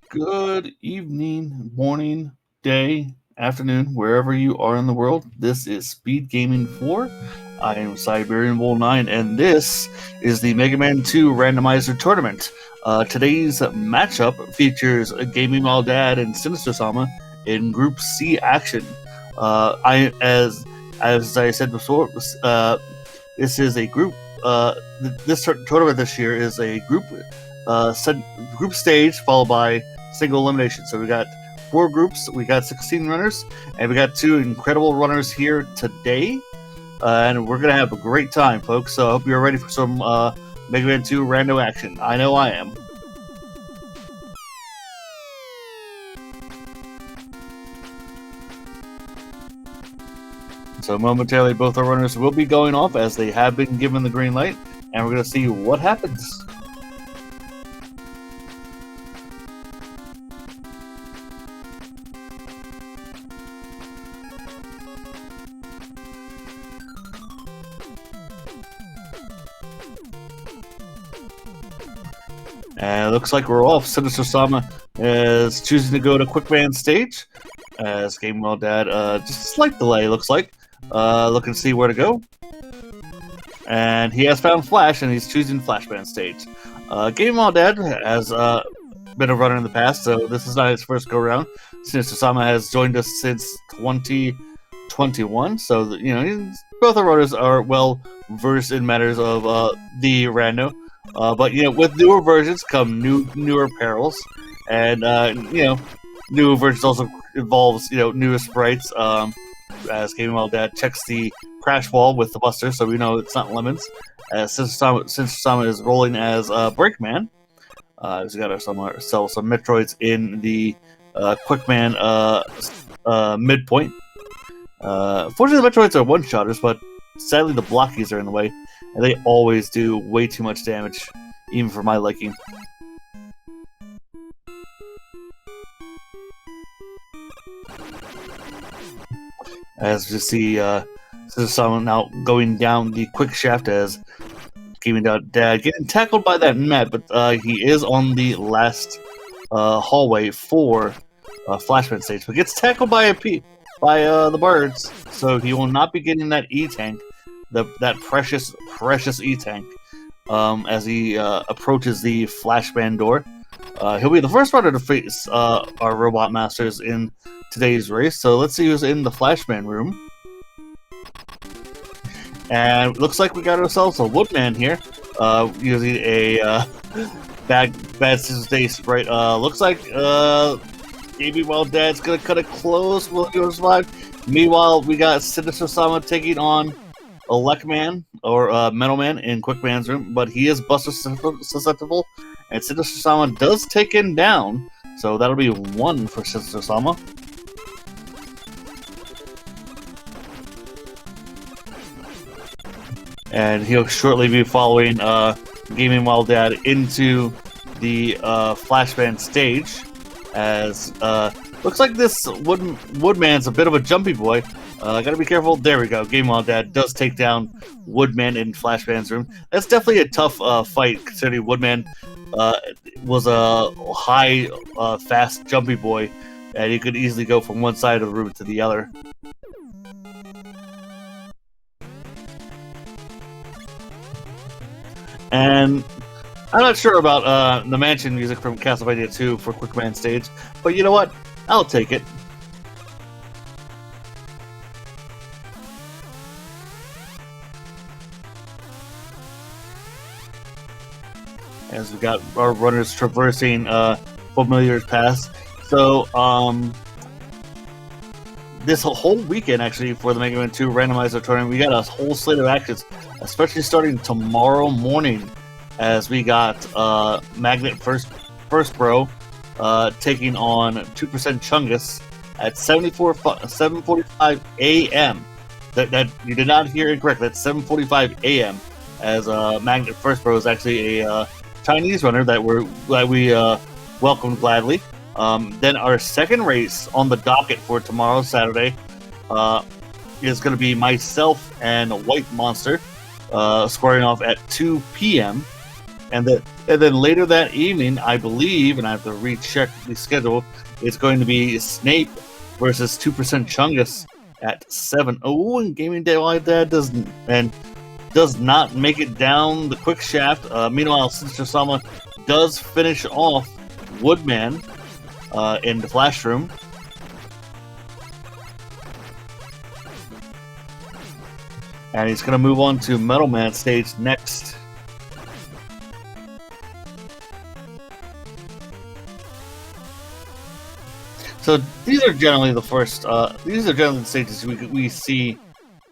Good evening, morning, day, afternoon, wherever you are in the world. This is Speed Gaming 4. I am Siberian Bull 9, and this is the Mega Man 2 Randomizer Tournament. Today's matchup features GamingWhileDad and Sinister.sama in Group C action. As I said before, this is a group. This tournament this year is a group stage followed by single elimination. So we got 4 groups, we got 16 runners, and we got 2 incredible runners here today. And we're going to have a great time, folks. So I hope you're ready for some Mega Man 2 rando action. I know I am. So momentarily, both our runners will be going off as they have been given the green light, and we're going to see what happens. And it looks like we're off. Sinister.sama is choosing to go to Quickman stage as GamingWhileDad, just a slight delay, looks like. Looking to see where to go. And he has found Flash, and he's choosing Flashman stage. GamingWhileDad has been a runner in the past, so this is not his first go-around. Sinister.sama has joined us since 2021, so both our runners are well versed in matters of the rando. But with newer versions come newer perils, and newer versions also involves newer sprites. As GamingWhileDad checks the crash wall with the Buster, so we know it's not lemons. As Sinister.sama is rolling as Breakman, he's got ourselves some Metroids in the Quickman midpoint. Fortunately, the Metroids are one-shotters, but sadly the blockies are in the way. And they always do way too much damage, even for my liking. As you see, Sinister.sama now going down the quick shaft as GamingWhileDad getting tackled by that mat, but he is on the last hallway for Flashman stage, but gets tackled by the birds, so he will not be getting that E-tank. That precious E-tank as he approaches the Flashman door. He'll be the first runner to face our Robot Masters in today's race, so let's see who's in the Flashman room. And looks like we got ourselves a Woodman here, using a bad Scissors Day sprite. Looks like GamingWhileDad's gonna cut it close. Will he survive? Meanwhile, we got Sinister.sama taking on Elecman or Metal Man in Quickman's room, but he is Buster susceptible, and Sinister.sama does take him down, so that'll be 1 for Sinister.sama. And he'll shortly be following GamingWhileDad into the Flashman stage, as looks like this Woodman's a bit of a jumpy boy. Gotta be careful. There we go. GamingWhileDad does take down Woodman in Flashman's room. That's definitely a tough fight, considering Woodman was a high, fast, jumpy boy, and he could easily go from one side of the room to the other. And I'm not sure about the mansion music from Castlevania 2 for Quickman stage, but you know what? I'll take it. As we got our runners traversing familiar paths. So, this whole weekend, actually, for the Mega Man 2 Randomizer Tournament, we got a whole slate of actions, especially starting tomorrow morning, as we got Magnet First Pro taking on 2% Chungus at 7:45 a.m. That you did not hear incorrectly. That's 7:45 a.m. As Magnet First Pro is actually a Chinese runner that we welcomed gladly. Then our second race on the docket for tomorrow, Saturday, is going to be myself and White Monster squaring off at 2 p.m. And And then later that evening, I believe, and I have to recheck the schedule, it's going to be Snape versus 2% Chungus at 7. Oh, and GamingWhileDad does not make it down the quick shaft. Meanwhile, Sinister.sama does finish off Woodman in the Flash Room. And he's going to move on to Metal Man stage next. So these are generally the first. These are generally the stages we see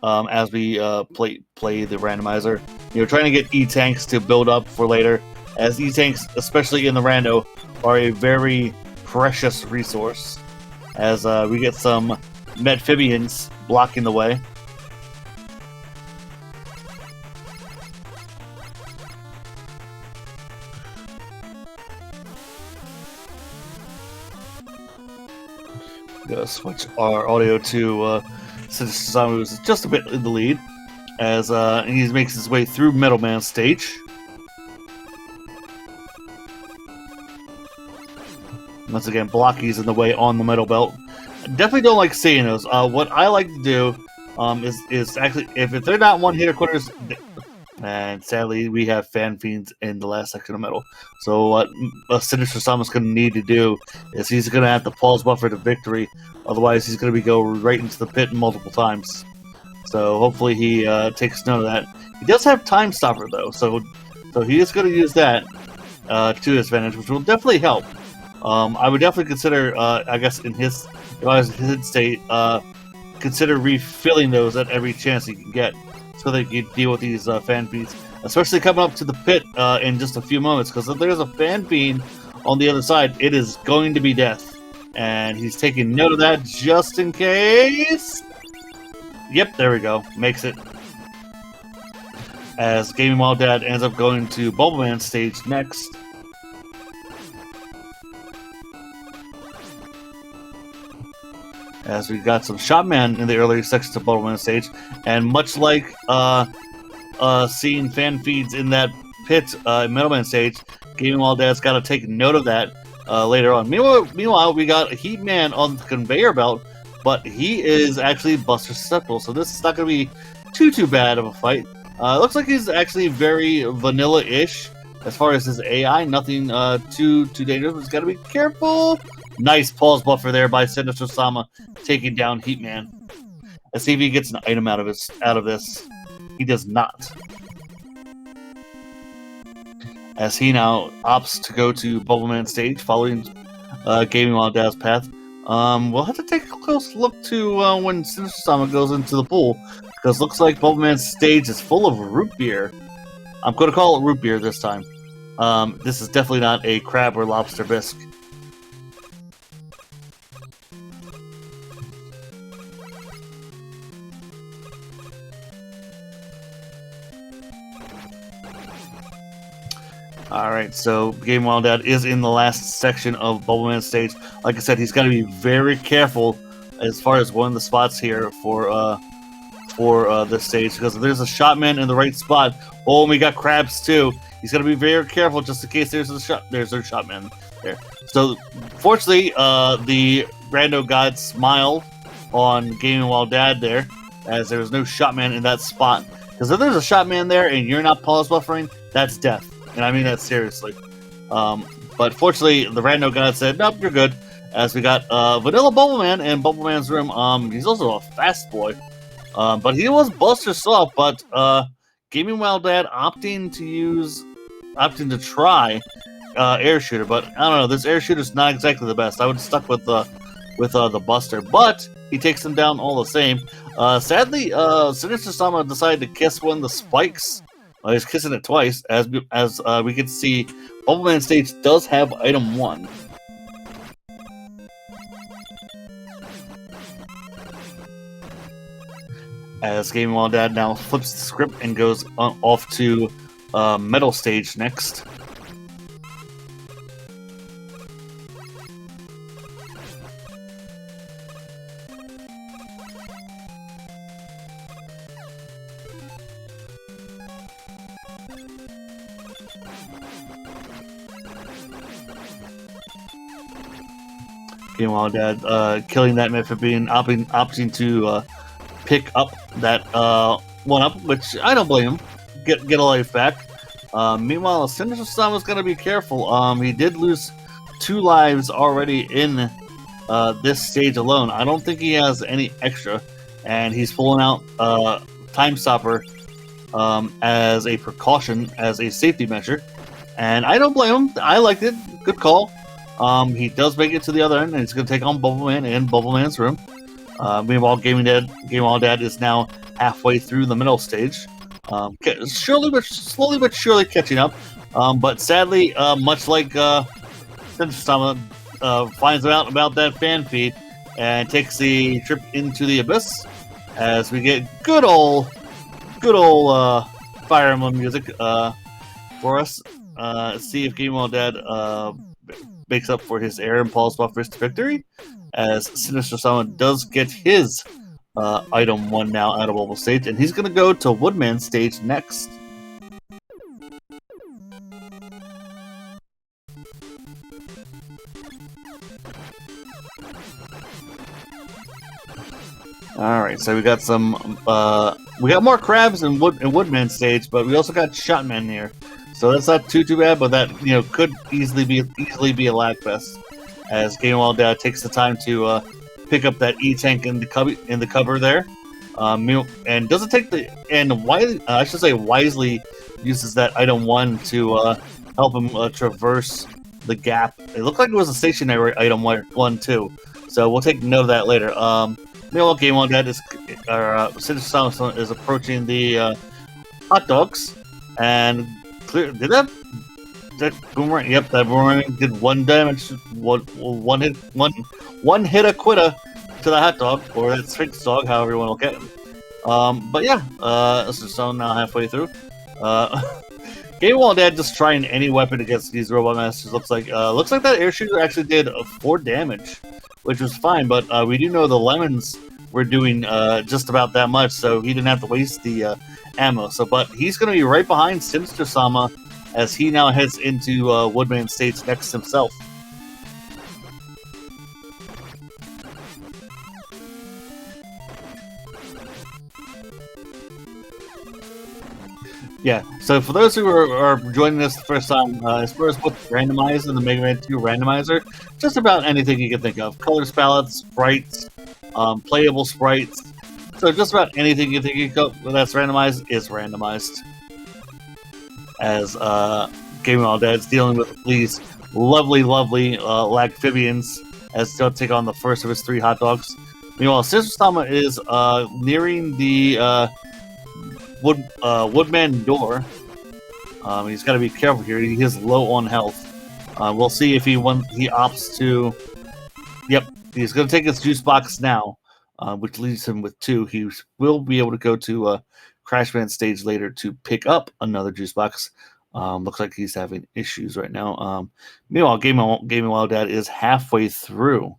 as we play the randomizer. You know, trying to get E-tanks to build up for later, as E-tanks, especially in the rando, are a very precious resource. As we get some Metphibians blocking the way. Gonna switch our audio to Sinister.sama, who's just a bit in the lead, as he makes his way through Metal Man stage. Once again, Blocky's in the way on the Metal Belt. Definitely don't like seeing those. What I like to do is actually, if they're not one-hitter quitters, and sadly we have Fan Fiends in the last section of Metal. So what Sinister.sama's going to need to do is he's going to have to pause buffer to victory. Otherwise, he's going to go right into the pit multiple times. So hopefully he takes note of that. He does have Time Stopper though, so he is going to use that to his advantage, which will definitely help. I would definitely consider, I guess, if I was in his state, consider refilling those at every chance you can get, so that you can deal with these Fan Fiends, especially coming up to the pit in just a few moments. Because if there's a Fan Fiend on the other side, it is going to be death, and he's taking note of that just in case. Yep, there we go. Makes it. As GamingWhileDad ends up going to Bubbleman stage next. As we got some Shotman in the earlier sections of Bubbleman stage, and much like seeing Fan Feeds in that pit in Metalman stage, GamingWhileDad's got to take note of that later on. Meanwhile, we got a Heat Man on the conveyor belt, but he is actually Buster susceptible, so this is not going to be too bad of a fight. It looks like he's actually very vanilla-ish as far as his AI. Nothing too dangerous, but he's got to be careful. Nice pause buffer there by Sinister.sama, taking down Heat Man. Let's see if he gets an item out of this. He does not. As he now opts to go to Bubbleman stage, following GamingWhileDad's path. We'll have to take a close look to when Sinister.sama goes into the pool, because looks like Bubbleman's stage is full of root beer. I'm going to call it root beer this time. This is definitely not a crab or lobster bisque. Alright, so GamingWhileDad is in the last section of Bubbleman stage. Like I said, he's got to be very careful as far as one of the spots here for this stage, because if there's a Shotman in the right spot, oh, and we got crabs too. He's got to be very careful just in case there's a Shotman there. So, fortunately, the Rando God smiled on GamingWhileDad there, as there was no Shotman in that spot. Because if there's a Shotman there and you're not pause buffering, that's death. And I mean that seriously. But fortunately, the Rando God said, nope, you're good. As we got Vanilla Bubbleman in Bubbleman's room. He's also a fast boy. But he was Buster Soft, but GamingWhileDad opting to try Air Shooter. But I don't know, this Air Shooter's not exactly the best. I would have stuck with the Buster. But he takes him down all the same. Sadly, Sinister.sama decided to kiss one of the spikes. He's kissing it twice, as we can see, Bubbleman stage does have item 1. As GamingWhileDad now flips the script and goes off to Metal stage next. GamingWhileDad killing that Amphibian, opting to pick up that 1-up, which I don't blame him. Get a life back. Meanwhile, Sinister.sama is going to be careful. He did lose 2 lives already in this stage alone. I don't think he has any extra, and he's pulling out Time Stopper as a precaution, as a safety measure. And I don't blame him. I liked it. Good call. He does make it to the other end, and he's going to take on Bubbleman in Bubbleman's room. Meanwhile, GamingWhileDad is now halfway through the middle stage. Slowly but surely catching up. But sadly, much like Sinister.sama finds out about that fan feed and takes the trip into the abyss, as we get good old Fire Emblem music for us. See if GamingWhileDad makes up for his air impulse buffers to victory, as Sinister.sama does get his item 1 now out of Bubble stage, and he's going to go to Woodman stage next. Alright, so we got we got more crabs in Woodman stage, but we also got Shotman here. So that's not too bad, but that could easily be a lag fest, as GamingWhileDad takes the time to pick up that E-tank in the cover there, and doesn't take wisely uses that item 1 to help him traverse the gap. It looked like it was a stationary item 1 too, so we'll take note of that later. Meanwhile, GamingWhileDad Sinister.sama is approaching the hot dogs, and did that boomerang? Yep, that boomerang did 1 damage, one hit a quitta to the hot dog, or that Sphinx dog, however you want to look at it. But yeah, so now halfway through. GamingWhileDad just trying any weapon against these robot masters. Looks like that air shooter actually did 4 damage, which was fine. But we do know the lemons were doing just about that much, so he didn't have to waste the ammo. But he's going to be right behind Sinister.sama as he now heads into Woodman stage next himself. Yeah, so for those who are joining us the first time, as far as what's randomized in the Mega Man 2 randomizer, just about anything you can think of. Colors palettes, sprites, playable sprites. So just about anything you think that's randomized is randomized. As GamingWhileDad's dealing with these lovely Lagphibians as they'll take on the first of his 3 hot dogs. Meanwhile, Sinister.sama is nearing the Woodman door. He's got to be careful here. He is low on health. We'll see if he opts to. Yep, he's going to take his juice box now, which leaves him with 2. He will be able to go to Crashman stage later to pick up another juice box. Looks like he's having issues right now. Meanwhile, GamingWhileDad is halfway through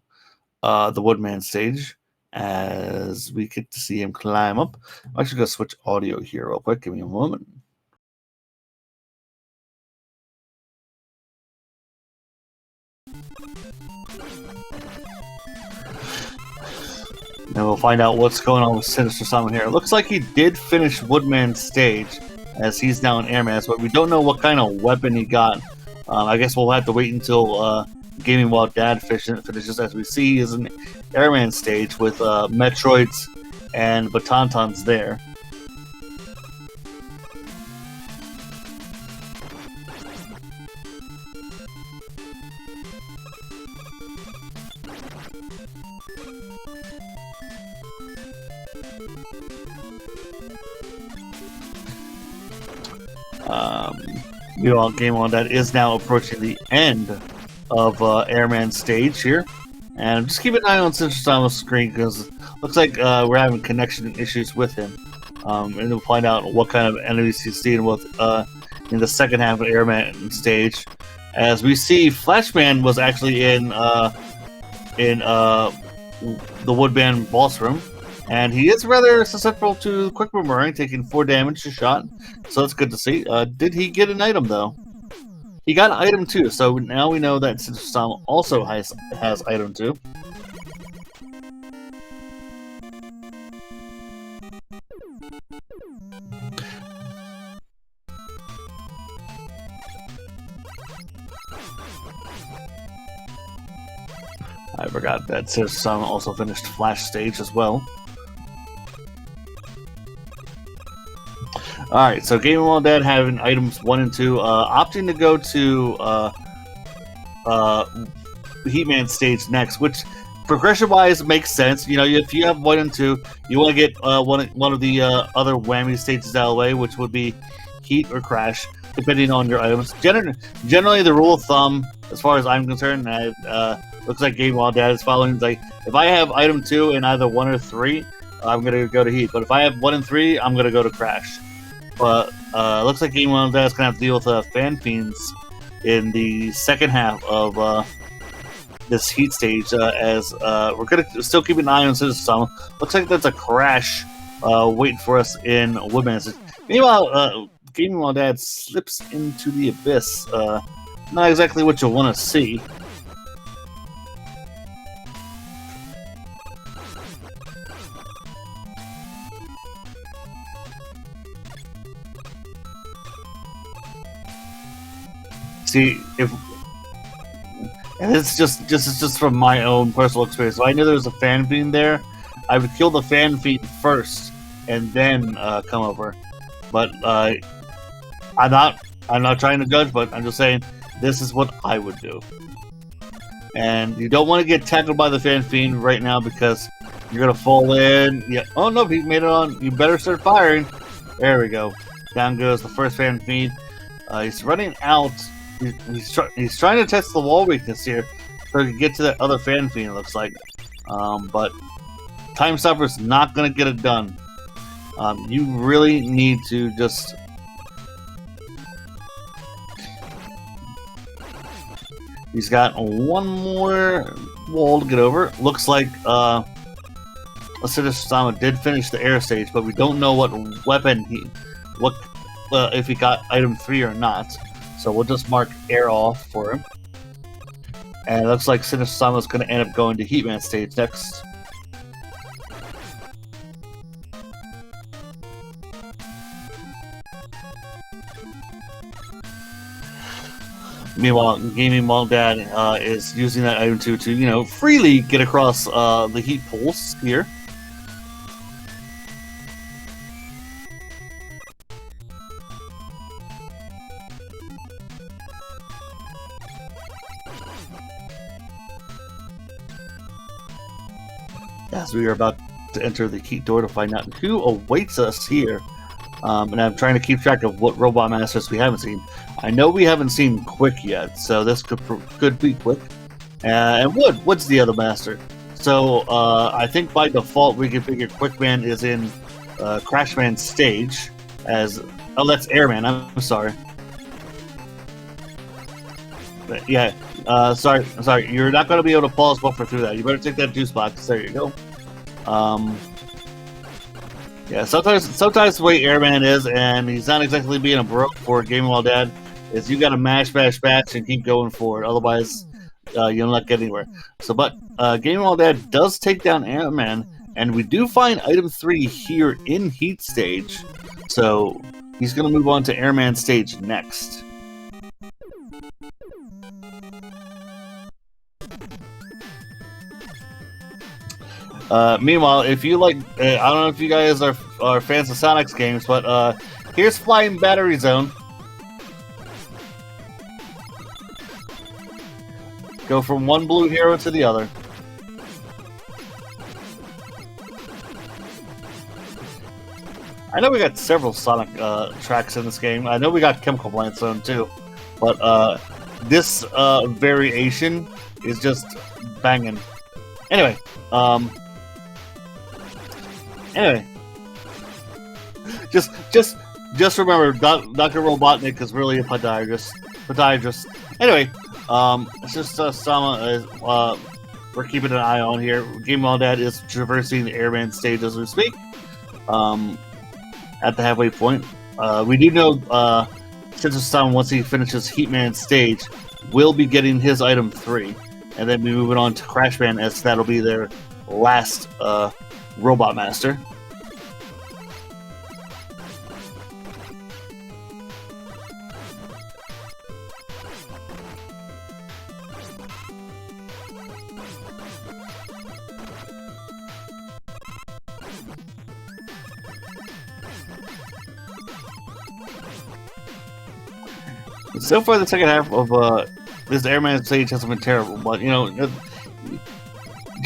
the Woodman stage, as we get to see him climb up. I'm actually going to switch audio here real quick. Give me a moment. And we'll find out what's going on with Sinister.sama here. It looks like he did finish Woodman stage, as he's now an Airman, but we don't know what kind of weapon he got. I guess we'll have to wait until GamingWhileDad finishes. As we see, he is an Airman stage with Metroids and Batantons there. Meanwhile, GamingWhileDad is now approaching the end of Airman stage here, and just keep an eye on Sinister.sama's screen, because it looks like we're having connection issues with him, and we'll find out what kind of enemies he's dealing with in the second half of Airman stage. As we see, Flashman was actually in the Woodman boss room, and he is rather susceptible to quick boomerang, taking 4 damage to shot, so that's good to see. Did he get an item though? he got item 2, so now we know that Sinister.sama also has item 2. I forgot that Sinister.sama also finished Flash Stage as well. Alright, so GamingWhileDad having items 1 and 2, opting to go to Heatman stage next, which progression-wise makes sense. You know, if you have 1 and 2, you want to get one of the other whammy stages out of the way, which would be Heat or Crash, depending on your items. Generally, the rule of thumb, as far as I'm concerned, looks like GamingWhileDad is following. Like, if I have item 2 in either 1 or 3, I'm gonna go to Heat. But if I have 1 and 3, I'm gonna go to Crash. But looks like GamingWhileDad is gonna have to deal with Fan Fiends in the second half of this Heat stage, as we're gonna still keep an eye on Sinister.sama. Looks like that's a Crash waiting for us in Woodman. Meanwhile, GamingWhileDad slips into the abyss. Not exactly what you want to see. See, and it's just from my own personal experience. If I knew there was a Fan Fiend there, I would kill the Fan Fiend first and then come over. But I'm not trying to judge, but I'm just saying this is what I would do. And you don't want to get tackled by the Fan Fiend right now because you're gonna fall in. Yeah. Oh no, he made it on. You better start firing. There we go. Down goes the first Fan Fiend. He's running out. He's trying to test the wall weakness here so he can get to that other Fan Fiend, it looks like. But Time Stopper's not going to get it done. You really need to just... He's got one more wall to get over. Looks like Sinister.sama did finish the air stage, but we don't know what weapon if he got item 3 or not. So we'll just mark air off for him. And it looks like Sinister.sama is going to end up going to Heatman stage next. Meanwhile, GamingWhileDad is using that item to, you know, freely get across the heat pools here. As we are about to enter the Heat door to find out who awaits us here. And I'm trying to keep track of what Robot Masters we haven't seen. I know we haven't seen Quick yet, so this could be Quick. And Wood's the other Master. So I think by default we can figure Quickman is in Crashman stage as... Oh, that's Airman, I'm sorry. But, yeah, sorry, you're not going to be able to pause buffer through that. You better take that juice box. There you go. Yeah, sometimes the way Airman is, and he's not exactly being a broke for GamingWhileDad, is you got to mash, and keep going forward. Otherwise, you'll not get anywhere. So, but GamingWhileDad does take down Airman, and we do find item 3 here in Heat stage. So he's going to move on to Airman stage next. Meanwhile, if you like, I don't know if you guys are fans of Sonic's games, but here's Flying Battery Zone. Go from one blue hero to the other. I know we got several Sonic tracks in this game. I know we got Chemical Plant Zone too, but this variation is just banging. Anyway, just remember, Dr. Robotnik is really a podiatrist. Anyway, it's just Sama is we're keeping an eye on here. GamingWhileDad is traversing the Airman stage as we speak. At the halfway point, we do know Sinister.sama, once he finishes Heatman stage, will be getting his item 3, and then be moving on to Crashman, as that'll be their last Robot Master. So far, the second half of this Airman stage hasn't been terrible, but you know,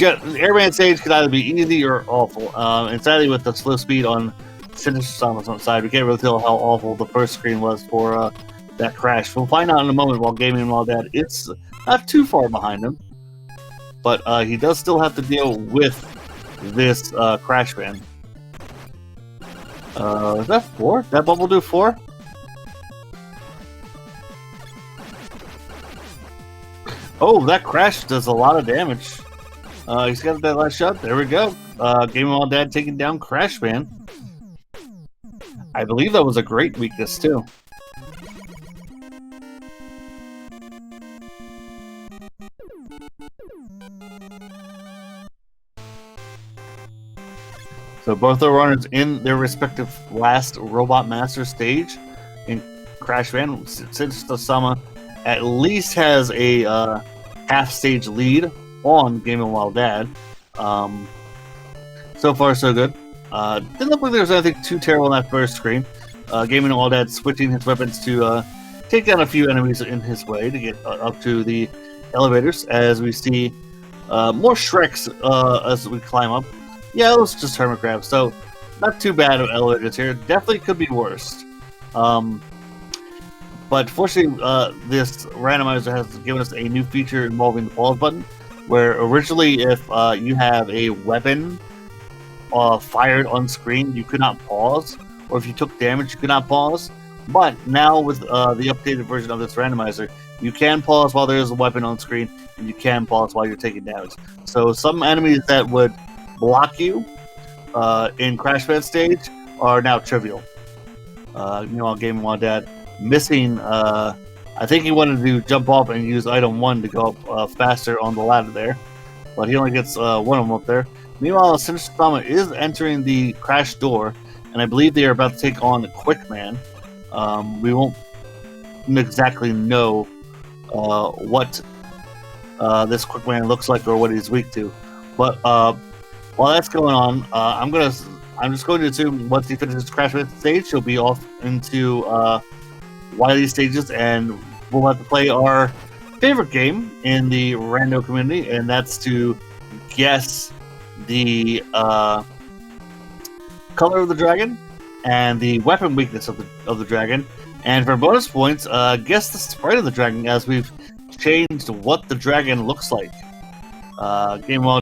Airman stage could either be easy or awful. And sadly, with the slow speed on Sinister.sama's side, we can't really tell how awful the first screen was for that crash. We'll find out in a moment while GamingWhileDad. It's not too far behind him, but he does still have to deal with this crash ban. Is that 4? That bubble do 4? Oh, that crash does a lot of damage. He's got that last shot. There we go. GamingWhileDad taking down Crashman. I believe that was a great weakness, too. So both the runners in their respective last Robot Master stage in Crashman. Sinister.sama at least has a half-stage lead on GamingWhileDad. So far, so good. Didn't look like there was anything too terrible in that first screen. GamingWhileDad switching his weapons to take down a few enemies in his way to get up to the elevators, as we see more Shreks as we climb up. Yeah, it was just hermit crabs, so not too bad of elevators here. Definitely could be worse. But fortunately, this randomizer has given us a new feature involving the pause button, where originally if you have a weapon fired on screen, you could not pause, or if you took damage, you could not pause. But now with the updated version of this randomizer, you can pause while there is a weapon on screen, and you can pause while you're taking damage. So some enemies that would block you in Crashman stage are now trivial. You know, on GamingWhileDad missing, I think he wanted to jump off and use item 1 to go up faster on the ladder there, but he only gets one of them up there. Meanwhile, Sinister.sama is entering the crash door, and I believe they are about to take on Quickman. We won't exactly know what this Quickman looks like or what he's weak to, but while that's going on, I'm just going to assume once he finishes Crashman stage, he'll be off into Wily stages, and we'll have to play our favorite game in the rando community, and that's to guess the color of the dragon and the weapon weakness of the dragon. And for bonus points, guess the sprite of the dragon, as we've changed what the dragon looks like. GamingWhileDad